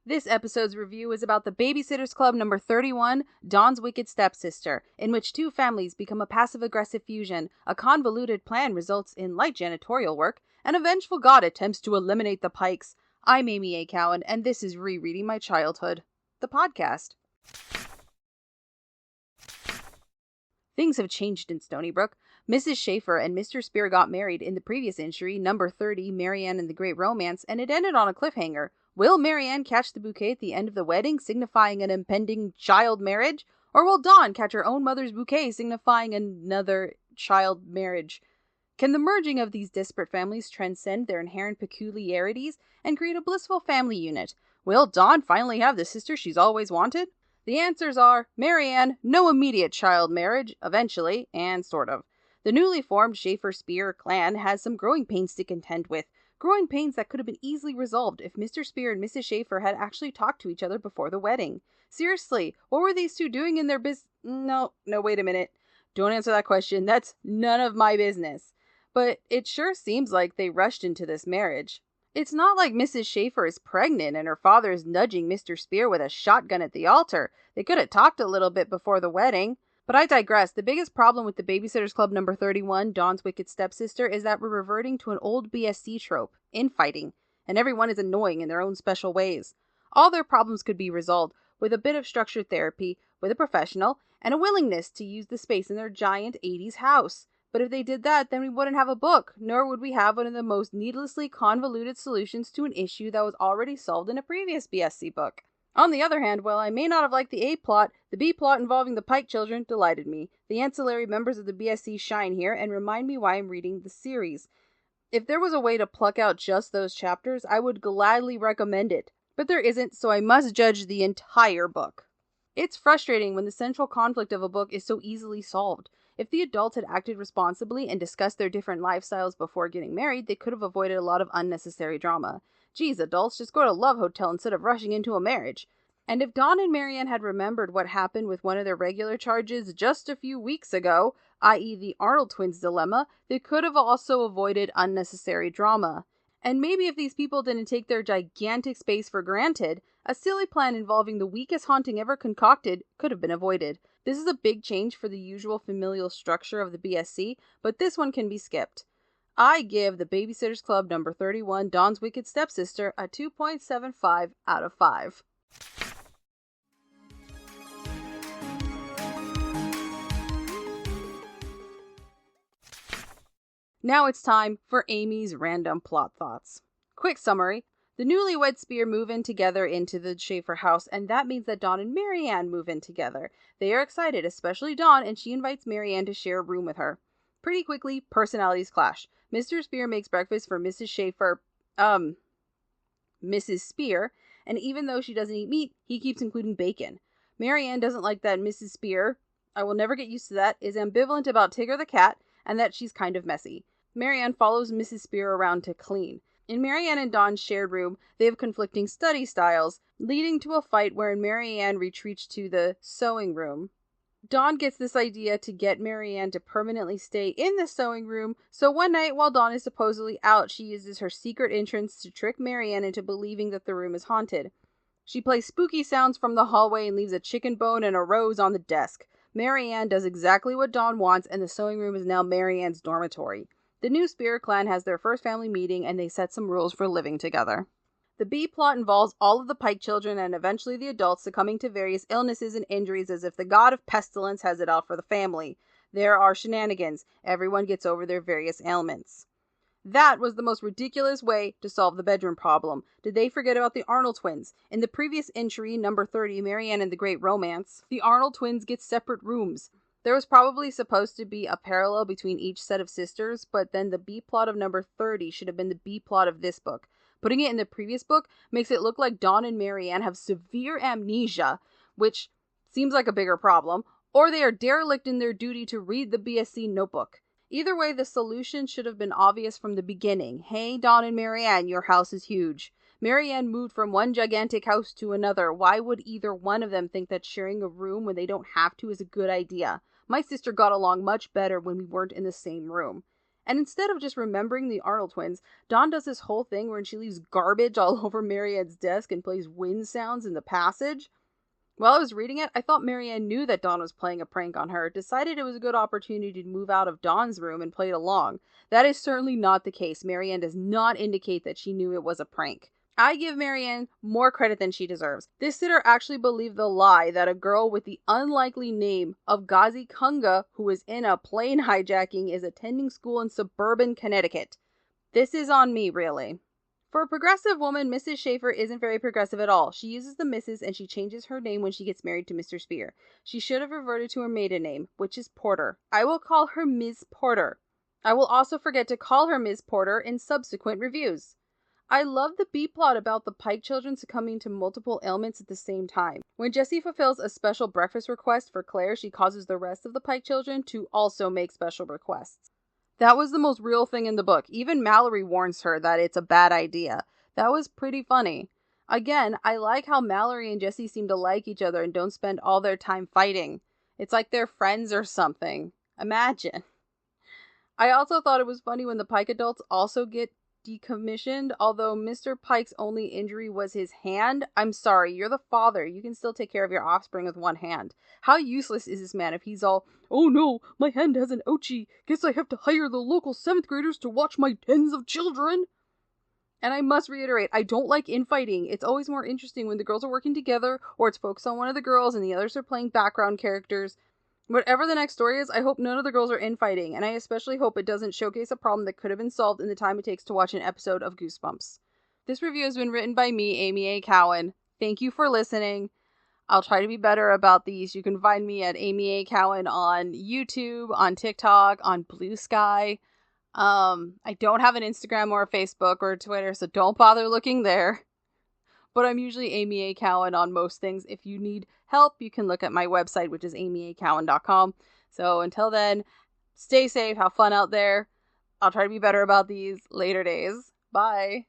This episode's review is about the Babysitters Club number 31, Dawn's Wicked Stepsister, in which two families become a passive-aggressive fusion, a convoluted plan results in light janitorial work, and a vengeful god attempts to eliminate the Pikes. I'm Amy A. Cowan, and this is Rereading My Childhood, the podcast. Things have changed in Stonybrook. Mrs. Schaefer and Mr. Spear got married in the previous entry, number 30, Marianne and the Great Romance, and it ended on a cliffhanger. Will Marianne catch the bouquet at the end of the wedding, signifying an impending child marriage? Or will Dawn catch her own mother's bouquet, signifying another child marriage? Can the merging of these disparate families transcend their inherent peculiarities and create a blissful family unit? Will Dawn finally have the sister she's always wanted? The answers are Marianne, no immediate child marriage, eventually, and sort of. The newly formed Schaefer-Spear clan has some growing pains to contend with. Growing pains that could have been easily resolved if Mr. Spear and Mrs. Schaefer had actually talked to each other before the wedding. Seriously, what were these two doing in their No, wait a minute. Don't answer that question. That's none of my business. But it sure seems like they rushed into this marriage. It's not like Mrs. Schaefer is pregnant and her father is nudging Mr. Spear with a shotgun at the altar. They could have talked a little bit before the wedding. But I digress. The biggest problem with the Babysitters Club number 31, Dawn's Wicked Stepsister, is that we're reverting to an old BSC trope, infighting, and everyone is annoying in their own special ways. All their problems could be resolved with a bit of structured therapy, with a professional, and a willingness to use the space in their giant 80s house. But if they did that, then we wouldn't have a book, nor would we have one of the most needlessly convoluted solutions to an issue that was already solved in a previous BSC book. On the other hand, while I may not have liked the A plot, the B plot involving the Pike children delighted me. The ancillary members of the BSC shine here and remind me why I'm reading the series. If there was a way to pluck out just those chapters, I would gladly recommend it. But there isn't, so I must judge the entire book. It's frustrating when the central conflict of a book is so easily solved. If the adults had acted responsibly and discussed their different lifestyles before getting married, they could have avoided a lot of unnecessary drama. Geez, adults, just go to Love Hotel instead of rushing into a marriage. And if Dawn and Marianne had remembered what happened with one of their regular charges just a few weeks ago, i.e. the Arnold twins dilemma, they could have also avoided unnecessary drama. And maybe if these people didn't take their gigantic space for granted, a silly plan involving the weakest haunting ever concocted could have been avoided. This is a big change for the usual familial structure of the BSC, but this one can be skipped. I give the Babysitters Club number 31, Dawn's Wicked Stepsister, a 2.75 out of 5. Now it's time for Amy's random plot thoughts. Quick summary. The newlywed Spear move in together into the Schaefer house, and that means that Dawn and Marianne move in together. They are excited, especially Dawn, and she invites Marianne to share a room with her. Pretty quickly, personalities clash. Mr. Spear makes breakfast for Mrs. Spear, and even though she doesn't eat meat, he keeps including bacon. Marianne doesn't like that Mrs. Spear, I will never get used to that, is ambivalent about Tigger the cat, and that she's kind of messy. Marianne follows Mrs. Spear around to clean. In Marianne and Dawn's shared room, they have conflicting study styles, leading to a fight wherein Marianne retreats to the sewing room. Dawn gets this idea to get Marianne to permanently stay in the sewing room, so one night while Dawn is supposedly out, she uses her secret entrance to trick Marianne into believing that the room is haunted. She plays spooky sounds from the hallway and leaves a chicken bone and a rose on the desk. Marianne does exactly what Dawn wants, and the sewing room is now Marianne's dormitory. The new Spear clan has their first family meeting, and they set some rules for living together. The B plot involves all of the Pike children and eventually the adults succumbing to various illnesses and injuries as if the god of pestilence has it out for the family. There are shenanigans. Everyone gets over their various ailments. That was the most ridiculous way to solve the bedroom problem. Did they forget about the Arnold twins? In the previous entry, number 30, Marianne and the Great Romance, the Arnold twins get separate rooms. There was probably supposed to be a parallel between each set of sisters, but then the B plot of number 30 should have been the B plot of this book. Putting it in the previous book makes it look like Dawn and Marianne have severe amnesia, which seems like a bigger problem, or they are derelict in their duty to read the BSC notebook. Either way, the solution should have been obvious from the beginning. Hey, Dawn and Marianne, your house is huge. Marianne moved from one gigantic house to another. Why would either one of them think that sharing a room when they don't have to is a good idea? My sister got along much better when we weren't in the same room. And instead of just remembering the Arnold twins, Dawn does this whole thing where she leaves garbage all over Marianne's desk and plays wind sounds in the passage. While I was reading it, I thought Marianne knew that Dawn was playing a prank on her, decided it was a good opportunity to move out of Dawn's room and played along. That is certainly not the case. Marianne does not indicate that she knew it was a prank. I give Marianne more credit than she deserves. This sitter actually believed the lie that a girl with the unlikely name of Gazi Kunga, who is in a plane hijacking, is attending school in suburban Connecticut. This is on me, really. For a progressive woman, Mrs. Schaefer isn't very progressive at all. She uses the Mrs. and she changes her name when she gets married to Mr. Spear. She should have reverted to her maiden name, which is Porter. I will call her Ms. Porter. I will also forget to call her Ms. Porter in subsequent reviews. I love the B-plot about the Pike children succumbing to multiple ailments at the same time. When Jessie fulfills a special breakfast request for Claire, she causes the rest of the Pike children to also make special requests. That was the most real thing in the book. Even Mallory warns her that it's a bad idea. That was pretty funny. Again, I like how Mallory and Jessie seem to like each other and don't spend all their time fighting. It's like they're friends or something. Imagine. I also thought it was funny when the Pike adults also get decommissioned, although Mr. Pike's only injury was his hand. I'm sorry, you're the father. You can still take care of your offspring with one hand. How useless is this man if he's all, oh no, my hand has an ouchie. Guess I have to hire the local 7th graders to watch my tens of children. And I must reiterate, I don't like infighting. It's always more interesting when the girls are working together, or it's focused on one of the girls and the others are playing background characters. Whatever the next story is, I hope none of the girls are infighting, and I especially hope it doesn't showcase a problem that could have been solved in the time it takes to watch an episode of Goosebumps. This review has been written by me, Amy A. Cowan. Thank you for listening. I'll try to be better about these. You can find me at Amy A. Cowan on YouTube, on TikTok, on Blue Sky. I don't have an Instagram or a Facebook or a Twitter, so don't bother looking there. But I'm usually Amy A. Cowan on most things. If you need help, you can look at my website, which is amyacowan.com. So until then, stay safe, have fun out there. I'll try to be better about these later days. Bye.